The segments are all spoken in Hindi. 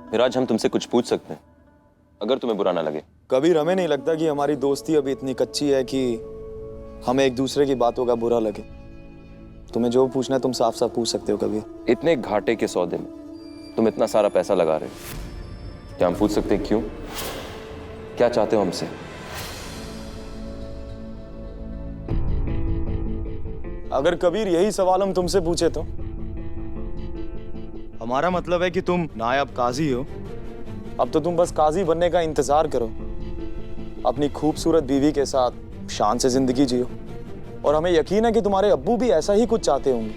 मिराज, हम तुमसे कुछ पूछ सकते हैं अगर तुम्हें बुरा ना लगे? कबीर, हमें नहीं लगता कि हमारी दोस्ती अभी इतनी कच्ची है कि हमें एक दूसरे की बातों का बुरा लगे। तुम्हें जो पूछना है तुम साफ साफ पूछ सकते हो कबीर। इतने घाटे के सौदे में तुम इतना सारा पैसा लगा रहे हो, क्या हम पूछ सकते हैं क्यों? क्या चाहते हो हमसे? अगर कबीर यही सवाल हम तुमसे पूछे तो? हमारा मतलब है कि तुम नायब काजी हो, अब तो तुम बस काजी बनने का इंतजार करो, अपनी खूबसूरत बीवी के साथ शान से जिंदगी जियो। और हमें यकीन है कि तुम्हारे अब्बू भी ऐसा ही कुछ चाहते होंगे,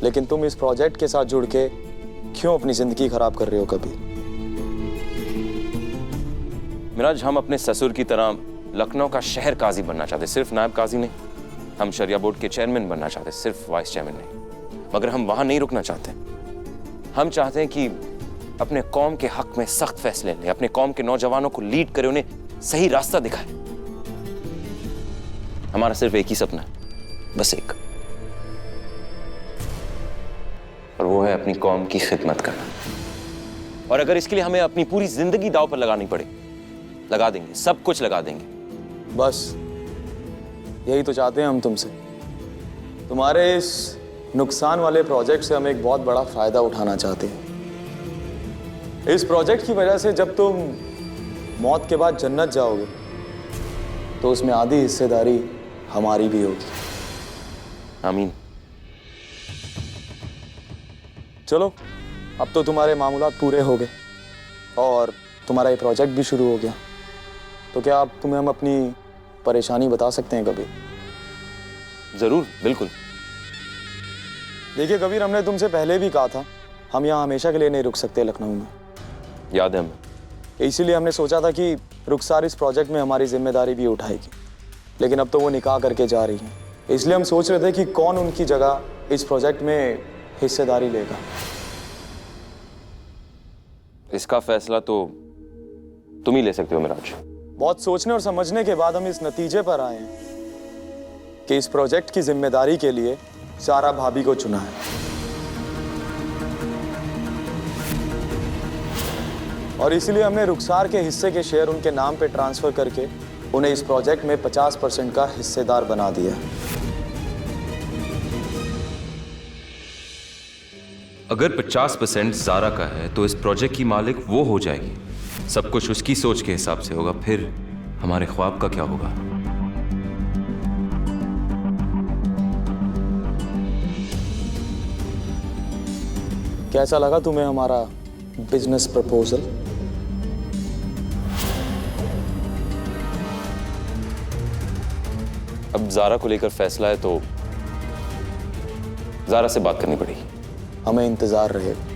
लेकिन तुम इस प्रोजेक्ट के साथ जुड़ के क्यों अपनी जिंदगी खराब कर रहे हो कबीर? मिराज, हम अपने ससुर की तरह लखनऊ का शहर काजी बनना चाहते, सिर्फ नायब काजी नहीं। हम शरिया बोर्ड के चेयरमैन बनना चाहते, सिर्फ वाइस चेयरमैन नहीं। मगर हम वहां नहीं रुकना चाहते। हम चाहते हैं कि अपने कौम के हक में सख्त फैसले लें, अपने कौम के नौजवानों को लीड करें, उन्हें सही रास्ता दिखाएं। हमारा सिर्फ एक ही सपना है, बस एक, और वो है अपनी कौम की खिदमत करना। और अगर इसके लिए हमें अपनी पूरी जिंदगी दांव पर लगानी पड़े, लगा देंगे, सब कुछ लगा देंगे। बस यही तो चाहते हैं हम तुमसे। तुम्हारे इस नुकसान वाले प्रोजेक्ट से हम एक बहुत बड़ा फायदा उठाना चाहते हैं। इस प्रोजेक्ट की वजह से जब तुम मौत के बाद जन्नत जाओगे तो उसमें आधी हिस्सेदारी हमारी भी होगी। आमीन। चलो, अब तो तुम्हारे मामूलात पूरे हो गए और तुम्हारा ये प्रोजेक्ट भी शुरू हो गया, तो क्या आप तुम्हें हम अपनी परेशानी बता सकते हैं कबीर? जरूर, बिल्कुल। देखिए कबीर, हमने तुमसे पहले भी कहा था हम यहाँ हमेशा के लिए नहीं रुक सकते लखनऊ में। याद है हमें। इसीलिए हमने सोचा था कि रुखसार इस प्रोजेक्ट में हमारी जिम्मेदारी भी उठाएगी, लेकिन अब तो वो निकाह करके जा रही हैं। इसलिए हम सोच रहे थे कि कौन उनकी जगह इस प्रोजेक्ट में हिस्सेदारी लेगा। इसका फैसला तो तुम ही ले सकते हो मिराज। बहुत सोचने और समझने के बाद हम इस नतीजे पर आए हैं कि इस प्रोजेक्ट की जिम्मेदारी के लिए सारा भाभी को चुना है। और इसलिए हमने रुखसार के हिस्से के शेयर उनके नाम पे ट्रांसफर करके उन्हें इस प्रोजेक्ट में 50% का हिस्सेदार बना दिया। अगर 50% ज़ारा का है तो इस प्रोजेक्ट की मालिक वो हो जाएगी। सब कुछ उसकी सोच के हिसाब से होगा। फिर हमारे ख्वाब का क्या होगा? कैसा लगा तुम्हें हमारा बिजनेस प्रपोजल? अब ज़ारा को लेकर फैसला है तो ज़ारा से बात करनी पड़ेगी। हमें इंतजार रहेगा।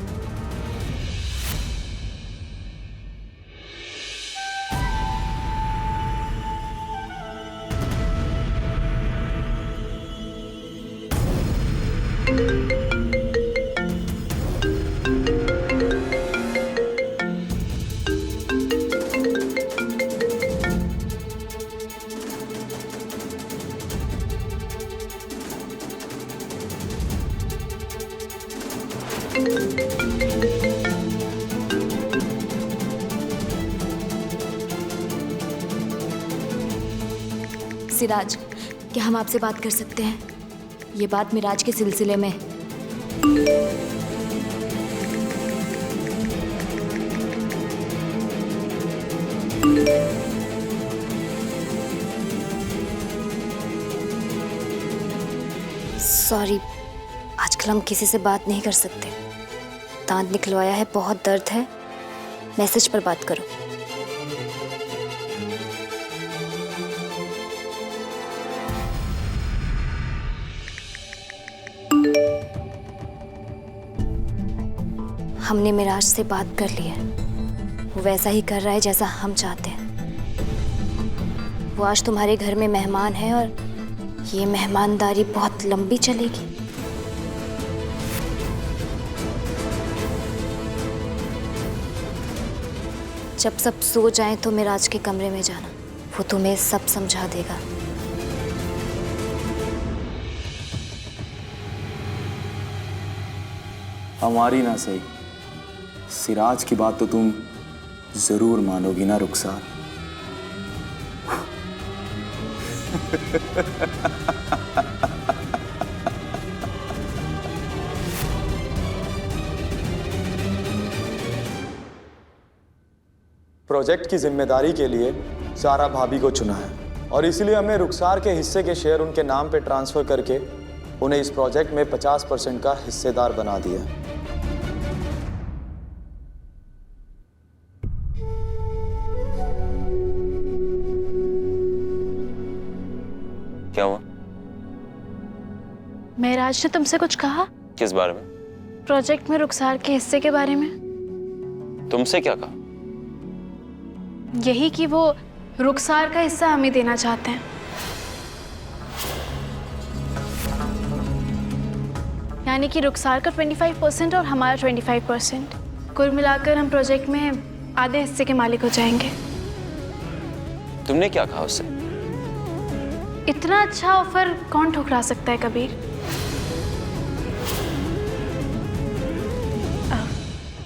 सिराज, क्या हम आपसे बात कर सकते हैं? ये बात मिराज के सिलसिले में। सॉरी, आजकल हम किसी से बात नहीं कर सकते। दांत निकलवाया है, बहुत दर्द है। मैसेज पर बात करो। हमने मिराज से बात कर ली है। वो वैसा ही कर रहा है जैसा हम चाहते हैं। वो आज तुम्हारे घर में मेहमान है और ये मेहमानदारी बहुत लंबी चलेगी। जब सब सो जाएं तो मिराज के कमरे में जाना, वो तुम्हें सब समझा देगा। हमारी ना सही, सिराज की बात तो तुम जरूर मानोगी ना रुखसार? प्रोजेक्ट की जिम्मेदारी के लिए सारा भाभी को चुना है और इसीलिए हमने रुखसार के हिस्से के शेयर उनके नाम पे ट्रांसफर करके उन्हें इस प्रोजेक्ट में 50% का हिस्सेदार बना दिया। क्या हुआ? महराज ने तुमसे कुछ कहा? किस बारे में? प्रोजेक्ट में रुखसार के हिस्से के बारे में। तुमसे क्या कहा? यही कि वो रुखसार का हिस्सा हमें देना चाहते हैं। यानी कि रुखसार का 25% और हमारा 25%। कुल मिलाकर हम प्रोजेक्ट में आधे हिस्से के मालिक हो जाएंगे। तुमने क्या कहा उससे? इतना अच्छा ऑफर कौन ठुकरा सकता है कबीर?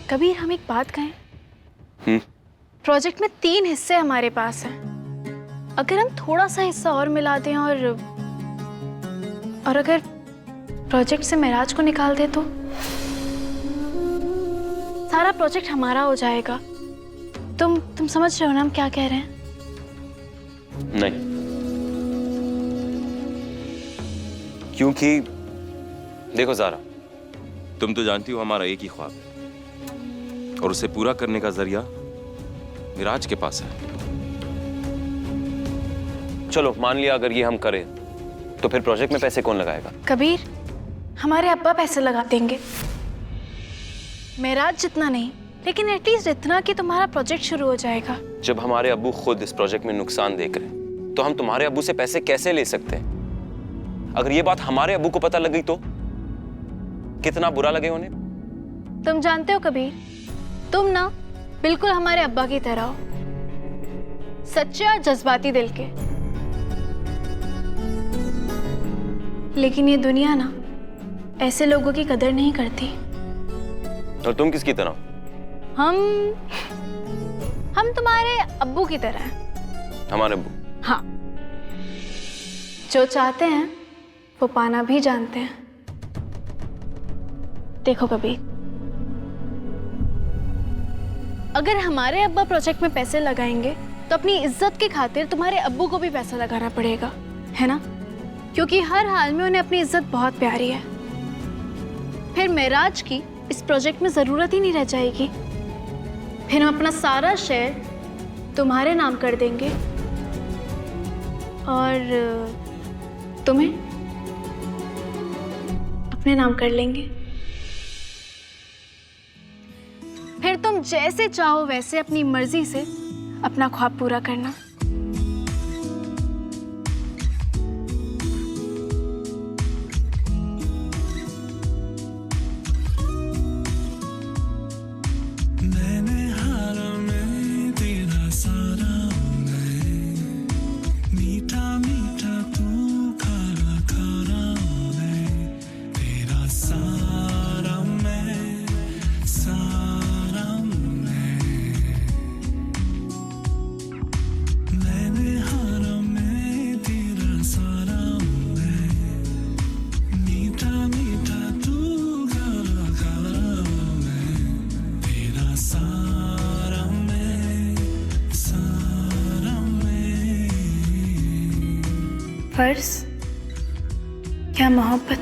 कबीर, हम एक बात कहें। प्रोजेक्ट में 3 हिस्से हमारे पास हैं। अगर हम थोड़ा सा हिस्सा और मिला दें और अगर प्रोजेक्ट से महराज को निकाल दे तो सारा प्रोजेक्ट हमारा हो जाएगा। तुम समझ रहे हो ना हम क्या कह रहे हैं? नहीं, क्योंकि देखो ज़ारा, तुम तो जानती हो हमारा एक ही ख्वाब है और उसे पूरा करने का जरिया विराज के पास है। चलो मान लिया अगर ये हम करें तो फिर प्रोजेक्ट में पैसे कौन लगाएगा? कबीर, हमारे अब्बा पैसे लगा देंगे। महराज जितना नहीं, लेकिन एटलीस्ट इतना कि तुम्हारा प्रोजेक्ट शुरू हो जाएगा। जब हमारे अब्बू खुद इस प्रोजेक्ट में नुकसान देख रहे हैं तो हम तुम्हारे अब्बू से पैसे कैसे ले सकते हैं? अगर ये बात हमारे अब्बू को पता लग गई तो कितना बुरा लगे उन्हें। तुम जानते हो कबीर, तुम ना बिल्कुल हमारे अब्बा की तरह हो, सच्चे और जज्बाती दिल के। लेकिन ये दुनिया ना ऐसे लोगों की कदर नहीं करती। और तुम किसकी तरह? हम तुम्हारे अब्बू की तरह हैं। हमारे अब्बू? हाँ, जो चाहते हैं वो पाना भी जानते हैं। देखो कबीर, अगर हमारे अब्बा प्रोजेक्ट में पैसे लगाएंगे तो अपनी इज्जत की खातिर तुम्हारे अब्बू को भी पैसा लगाना पड़ेगा, है ना? क्योंकि हर हाल में उन्हें अपनी इज्जत बहुत प्यारी है। फिर महराज की इस प्रोजेक्ट में जरूरत ही नहीं रह जाएगी। फिर हम अपना सारा शेयर तुम्हारे नाम कर देंगे और तुम्हें अपने नाम कर लेंगे। फिर तुम जैसे चाहो वैसे अपनी मर्जी से अपना ख्वाब पूरा करना। फर्ज क्या मोहब्बत